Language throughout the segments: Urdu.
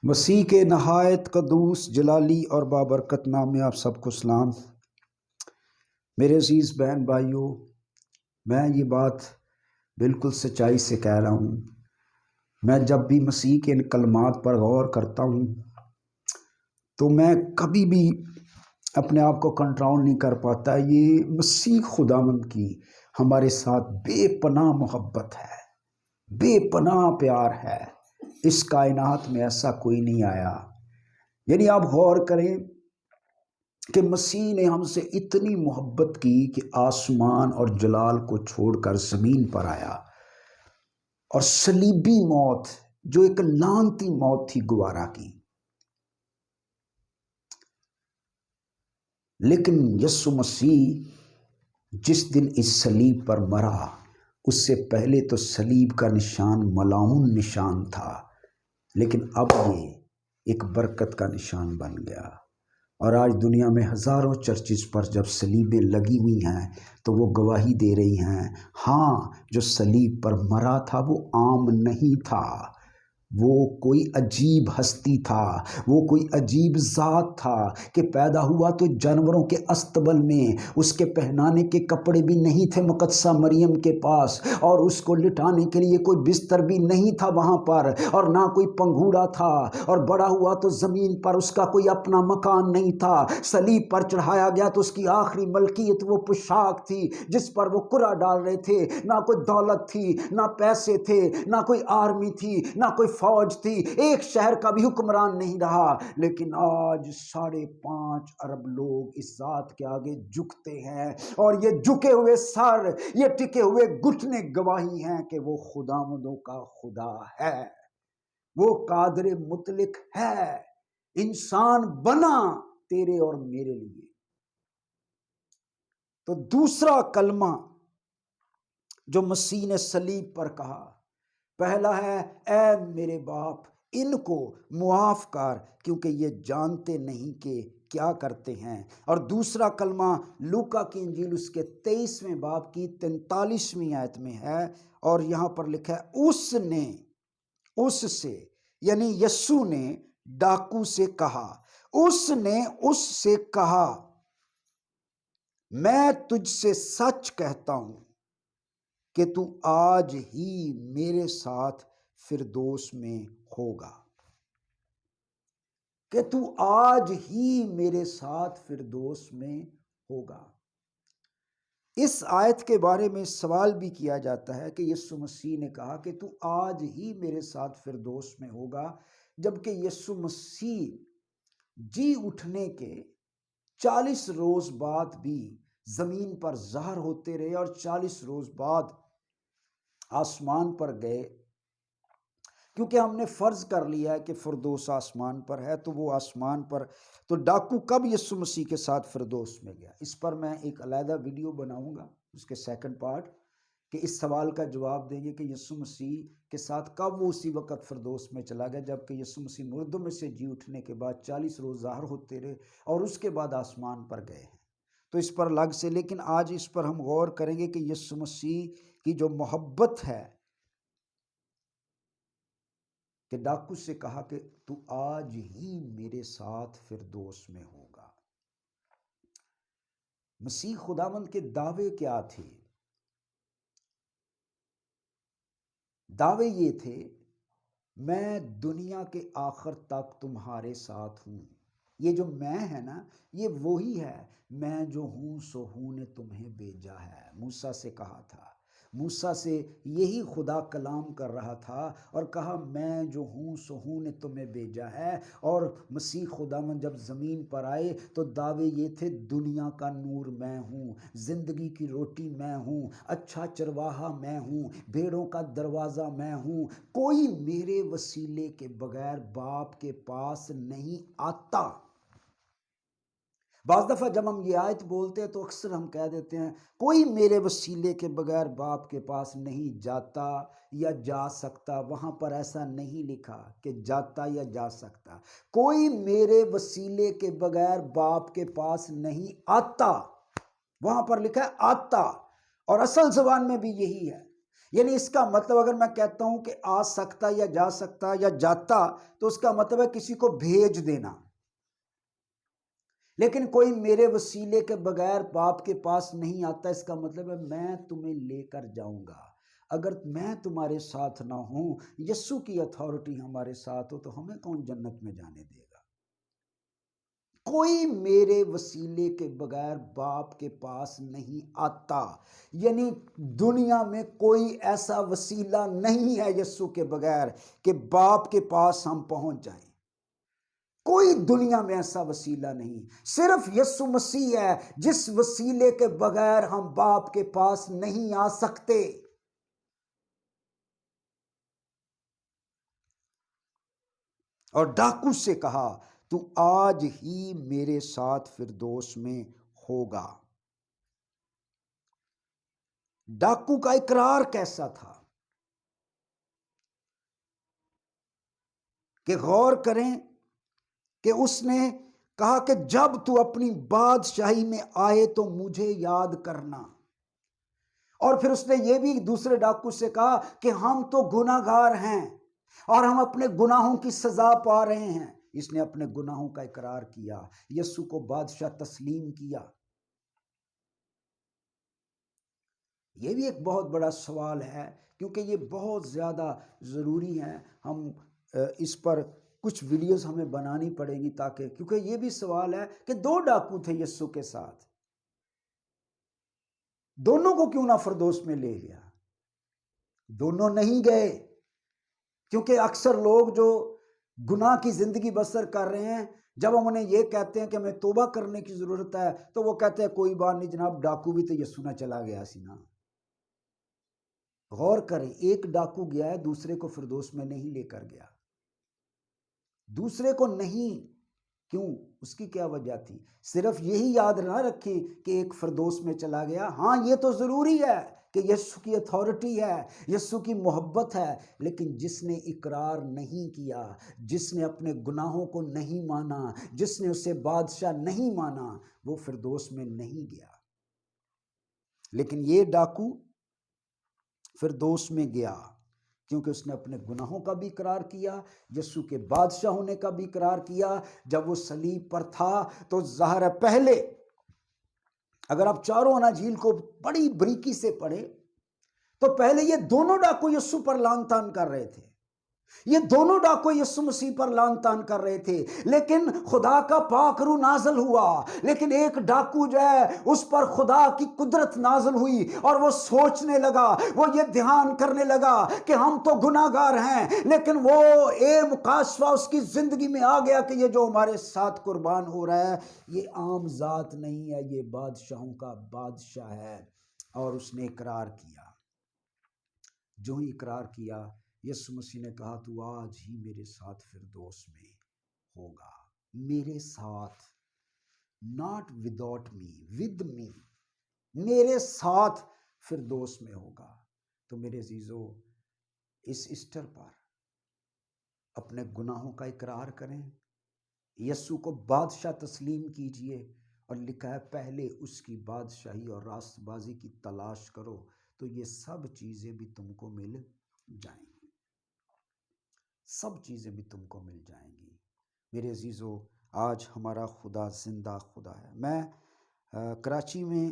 مسیح کے نہایت قدوس جلالی اور بابرکت نام میں آپ سب کو سلام۔ میرے عزیز بہن بھائیوں، میں یہ بات بالکل سچائی سے کہہ رہا ہوں۔ میں جب بھی مسیح کے ان کلمات پر غور کرتا ہوں تو میں کبھی بھی اپنے آپ کو کنٹرول نہیں کر پاتا۔ یہ مسیح خداوند کی ہمارے ساتھ بے پناہ محبت ہے، بے پناہ پیار ہے۔ اس کائنات میں ایسا کوئی نہیں آیا۔ یعنی آپ غور کریں کہ مسیح نے ہم سے اتنی محبت کی کہ آسمان اور جلال کو چھوڑ کر زمین پر آیا اور صلیبی موت جو ایک لعنتی موت تھی گوارا کی۔ لیکن یسوع مسیح جس دن اس صلیب پر مرا، اس سے پہلے تو صلیب کا نشان ملعون نشان تھا، لیکن اب یہ ایک برکت کا نشان بن گیا۔ اور آج دنیا میں ہزاروں چرچز پر جب صلیبیں لگی ہوئی ہیں تو وہ گواہی دے رہی ہیں، ہاں جو صلیب پر مرا تھا وہ عام نہیں تھا، وہ کوئی عجیب ہستی تھا، وہ کوئی عجیب ذات تھا کہ پیدا ہوا تو جانوروں کے استبل میں، اس کے پہنانے کے کپڑے بھی نہیں تھے مقدسہ مریم کے پاس، اور اس کو لٹانے کے لیے کوئی بستر بھی نہیں تھا وہاں پر، اور نہ کوئی پنگھوڑا تھا، اور بڑا ہوا تو زمین پر اس کا کوئی اپنا مکان نہیں تھا۔ صلیب پر چڑھایا گیا تو اس کی آخری ملکیت وہ پوشاک تھی جس پر وہ کرا ڈال رہے تھے۔ نہ کوئی دولت تھی، نہ پیسے تھے، نہ کوئی آرمی تھی، نہ کوئی فوج تھی، ایک شہر کا بھی حکمران نہیں رہا۔ لیکن آج 5.5 ارب لوگ اس ذات کے آگے جھکتے ہیں، اور یہ جھکے ہوئے سر، یہ ٹکے ہوئے گھٹنے گواہی ہیں کہ وہ خداوندوں کا خدا ہے، وہ قادر مطلق ہے، انسان بنا تیرے اور میرے لیے۔ تو دوسرا کلمہ جو مسیح نے صلیب پر کہا، پہلا ہے اے میرے باپ ان کو معاف کر کیونکہ یہ جانتے نہیں کہ کیا کرتے ہیں۔ اور دوسرا کلمہ لوکا کی انجیل اس کے 23ویں باب کی 43ویں آیت میں ہے، اور یہاں پر لکھا ہے اس سے یعنی یسوع نے ڈاکو سے کہا، اس نے اس سے کہا میں تجھ سے سچ کہتا ہوں کہ تو آج ہی میرے ساتھ فردوس میں ہوگا، کہ تو آج ہی میرے ساتھ فردوس میں ہوگا۔ اس آیت کے بارے میں سوال بھی کیا جاتا ہے کہ یسوع مسیح نے کہا کہ تو آج ہی میرے ساتھ فردوس میں ہوگا، جبکہ یسوع مسیح جی اٹھنے کے 40 روز بعد بھی زمین پر ظاہر ہوتے رہے، اور 40 روز بعد آسمان پر گئے، کیونکہ ہم نے فرض کر لیا ہے کہ فردوس آسمان پر ہے، تو وہ آسمان پر، تو ڈاکو کب یسوع مسیح کے ساتھ فردوس میں گیا؟ اس پر میں ایک علیحدہ ویڈیو بناؤں گا، اس کے سیکنڈ پارٹ، کہ اس سوال کا جواب دیں گے کہ یسوع مسیح کے ساتھ کب وہ اسی وقت فردوس میں چلا گیا، جبکہ یسوع مسیح مردوں میں سے جی اٹھنے کے بعد 40 روز ظاہر ہوتے رہے اور اس کے بعد آسمان پر گئے ہیں۔ تو اس پر الگ سے، لیکن آج اس پر ہم غور کریں گے کہ یسوع مسیح کی جو محبت ہے، کہ ڈاکو سے کہا کہ تو آج ہی میرے ساتھ فردوس میں ہوگا۔ مسیح خداوند کے دعوے کیا تھے؟ دعوے یہ تھے، میں دنیا کے آخر تک تمہارے ساتھ ہوں۔ یہ جو میں ہے نا، یہ وہی ہے، میں جو ہوں سو ہوں نے تمہیں بھیجا ہے۔ موسیٰ سے کہا تھا، موسیٰ سے یہی خدا کلام کر رہا تھا اور کہا میں جو ہوں سو ہوں نے تمہیں بھیجا ہے۔ اور مسیح خداوند جب زمین پر آئے تو دعوے یہ تھے، دنیا کا نور میں ہوں، زندگی کی روٹی میں ہوں، اچھا چرواہا میں ہوں، بھیڑوں کا دروازہ میں ہوں، کوئی میرے وسیلے کے بغیر باپ کے پاس نہیں آتا۔ بعض دفعہ جب ہم یہ آیت بولتے ہیں تو اکثر ہم کہہ دیتے ہیں کوئی میرے وسیلے کے بغیر باپ کے پاس نہیں جاتا یا جا سکتا۔ وہاں پر ایسا نہیں لکھا کہ جاتا یا جا سکتا، کوئی میرے وسیلے کے بغیر باپ کے پاس نہیں آتا، وہاں پر لکھا ہے آتا، اور اصل زبان میں بھی یہی ہے۔ یعنی اس کا مطلب اگر میں کہتا ہوں کہ آ سکتا یا جا سکتا یا جاتا، تو اس کا مطلب ہے کسی کو بھیج دینا۔ لیکن کوئی میرے وسیلے کے بغیر باپ کے پاس نہیں آتا، اس کا مطلب ہے میں تمہیں لے کر جاؤں گا۔ اگر میں تمہارے ساتھ نہ ہوں، یسوع کی اتھارٹی ہمارے ساتھ ہو، تو ہمیں کون جنت میں جانے دے گا؟ کوئی میرے وسیلے کے بغیر باپ کے پاس نہیں آتا، یعنی دنیا میں کوئی ایسا وسیلہ نہیں ہے یسوع کے بغیر کہ باپ کے پاس ہم پہنچ جائیں۔ کوئی دنیا میں ایسا وسیلہ نہیں، صرف یسوع مسیح ہے جس وسیلے کے بغیر ہم باپ کے پاس نہیں آ سکتے۔ اور ڈاکو سے کہا، تو آج ہی میرے ساتھ فردوس میں ہوگا۔ ڈاکو کا اقرار کیسا تھا کہ غور کریں کہ اس نے کہا کہ جب تو اپنی بادشاہی میں آئے تو مجھے یاد کرنا۔ اور پھر اس نے یہ بھی دوسرے ڈاکو سے کہا کہ ہم تو گناہ گار ہیں اور ہم اپنے گناہوں کی سزا پا رہے ہیں۔ اس نے اپنے گناہوں کا اقرار کیا، یسوع کو بادشاہ تسلیم کیا۔ یہ بھی ایک بہت بڑا سوال ہے، کیونکہ یہ بہت زیادہ ضروری ہے۔ ہم اس پر کچھ ویڈیوز ہمیں بنانی پڑیں گی، تاکہ کیونکہ یہ بھی سوال ہے کہ دو ڈاکو تھے یسوع کے ساتھ، دونوں کو کیوں نہ فردوس میں لے گیا؟ دونوں نہیں گئے، کیونکہ اکثر لوگ جو گناہ کی زندگی بسر کر رہے ہیں، جب ہم انہیں یہ کہتے ہیں کہ ہمیں توبہ کرنے کی ضرورت ہے، تو وہ کہتے ہیں کوئی بات نہیں جناب، ڈاکو بھی تو یسوع نہ چلا گیا سی نا۔ غور کریں، ایک ڈاکو گیا ہے، دوسرے کو فردوس میں نہیں لے کر گیا۔ دوسرے کو نہیں، کیوں؟ اس کی کیا وجہ تھی؟ صرف یہی یاد نہ رکھیں کہ ایک فردوس میں چلا گیا، ہاں یہ تو ضروری ہے کہ یسوع کی اتھارٹی ہے، یسوع کی محبت ہے، لیکن جس نے اقرار نہیں کیا، جس نے اپنے گناہوں کو نہیں مانا، جس نے اسے بادشاہ نہیں مانا، وہ فردوس میں نہیں گیا۔ لیکن یہ ڈاکو فردوس میں گیا، کیونکہ اس نے اپنے گناہوں کا بھی اقرار کیا، یسوع کے بادشاہ ہونے کا بھی اقرار کیا۔ جب وہ صلیب پر تھا تو ظاہر ہے، پہلے اگر آپ چاروں اناجیل کو بڑی بریکی سے پڑھیں تو پہلے یہ دونوں ڈاکو یسوع پر لعن طعن کر رہے تھے، یہ دونوں ڈاکو یسوع مسیح پر لعن طعن کر رہے تھے، لیکن خدا کا پاک روح نازل ہوا۔ لیکن ایک ڈاکو جو ہے، اس پر خدا کی قدرت نازل ہوئی، اور وہ سوچنے لگا، وہ یہ دھیان کرنے لگا کہ ہم تو گناہ گار ہیں، لیکن وہ مکاشفہ اس کی زندگی میں آ گیا کہ یہ جو ہمارے ساتھ قربان ہو رہا ہے، یہ عام ذات نہیں ہے، یہ بادشاہوں کا بادشاہ ہے۔ اور اس نے اقرار کیا۔ جو ہی اقرار کیا، یسوع مسیح نے کہا، تو آج ہی میرے ساتھ فردوس میں ہوگا۔ میرے ساتھ، not without me, with me, میرے ساتھ فردوس میں ہوگا۔ تو میرے عزیزو، اس ایسٹر پر اپنے گناہوں کا اقرار کریں، یسوع کو بادشاہ تسلیم کیجئے، اور لکھا ہے پہلے اس کی بادشاہی اور راست بازی کی تلاش کرو، تو یہ سب چیزیں بھی تم کو مل جائیں گی، سب چیزیں بھی تم کو مل جائیں گی۔ میرے عزیزو، آج ہمارا خدا زندہ خدا ہے۔ میں کراچی میں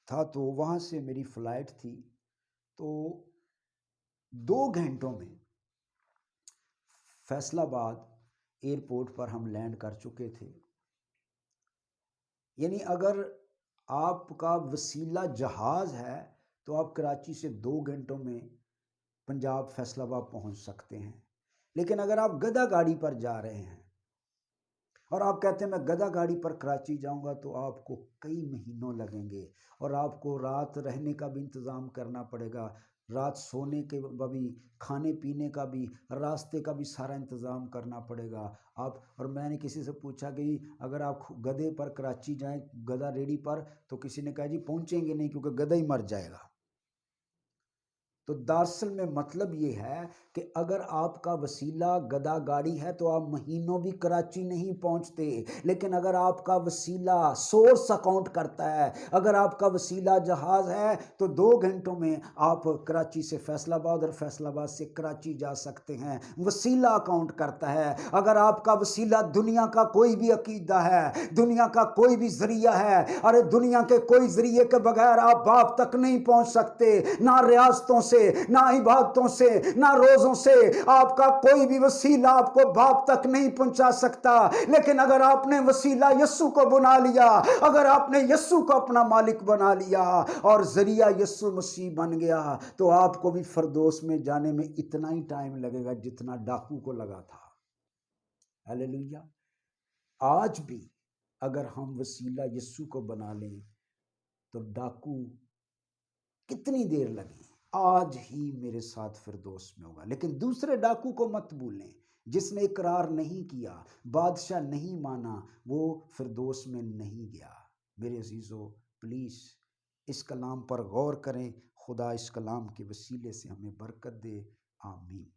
تھا، تو وہاں سے میری فلائٹ تھی، تو 2 گھنٹوں میں فیصل آباد ایئرپورٹ پر ہم لینڈ کر چکے تھے۔ یعنی اگر آپ کا وسیلہ جہاز ہے تو آپ کراچی سے 2 گھنٹوں میں پنجاب فیصل آباد پہنچ سکتے ہیں، لیکن اگر آپ گدھا گاڑی پر جا رہے ہیں اور آپ کہتے ہیں میں گدھا گاڑی پر کراچی جاؤں گا، تو آپ کو کئی مہینوں لگیں گے، اور آپ کو رات رہنے کا بھی انتظام کرنا پڑے گا، رات سونے کے بھی، کھانے پینے کا بھی، راستے کا بھی سارا انتظام کرنا پڑے گا آپ۔ اور میں نے کسی سے پوچھا کہ اگر آپ گدھے پر کراچی جائیں، گدھا ریڈی پر، تو کسی نے کہا جی پہنچیں گے نہیں، کیونکہ گدھا ہی مر جائے گا۔ تو دراصل میں مطلب یہ ہے کہ اگر آپ کا وسیلہ گدا گاڑی ہے تو آپ مہینوں بھی کراچی نہیں پہنچتے، لیکن اگر آپ کا وسیلہ سورس اکاؤنٹ کرتا ہے، اگر آپ کا وسیلہ جہاز ہے تو 2 گھنٹوں میں آپ کراچی سے فیصل آباد اور فیصل آباد سے کراچی جا سکتے ہیں۔ وسیلہ اکاؤنٹ کرتا ہے۔ اگر آپ کا وسیلہ دنیا کا کوئی بھی عقیدہ ہے، دنیا کا کوئی بھی ذریعہ ہے، ارے دنیا کے کوئی ذریعے کے بغیر آپ باپ تک نہیں پہنچ سکتے، نہ ریاستوں سے، نہ عبادتوں سے، نہ روزوں سے، آپ کا کوئی بھی وسیلہ آپ کو باپ تک نہیں پہنچا سکتا۔ لیکن اگر آپ نے وسیلہ یسوع کو بنا لیا، اگر آپ نے یسوع کو اپنا مالک بنا لیا اور ذریعہ یسوع مسیح بن گیا، تو آپ کو بھی فردوس میں جانے میں اتنا ہی ٹائم لگے گا جتنا ڈاکو کو لگا تھا۔ ہلیلویا۔ آج بھی اگر ہم وسیلہ یسوع کو بنا لیں تو ڈاکو کتنی دیر لگی، آج ہی میرے ساتھ فردوس میں ہوگا۔ لیکن دوسرے ڈاکو کو مت بھولیں، جس نے اقرار نہیں کیا، بادشاہ نہیں مانا، وہ فردوس میں نہیں گیا۔ میرے عزیزو، پلیز اس کلام پر غور کریں۔ خدا اس کلام کے وسیلے سے ہمیں برکت دے۔ آمین۔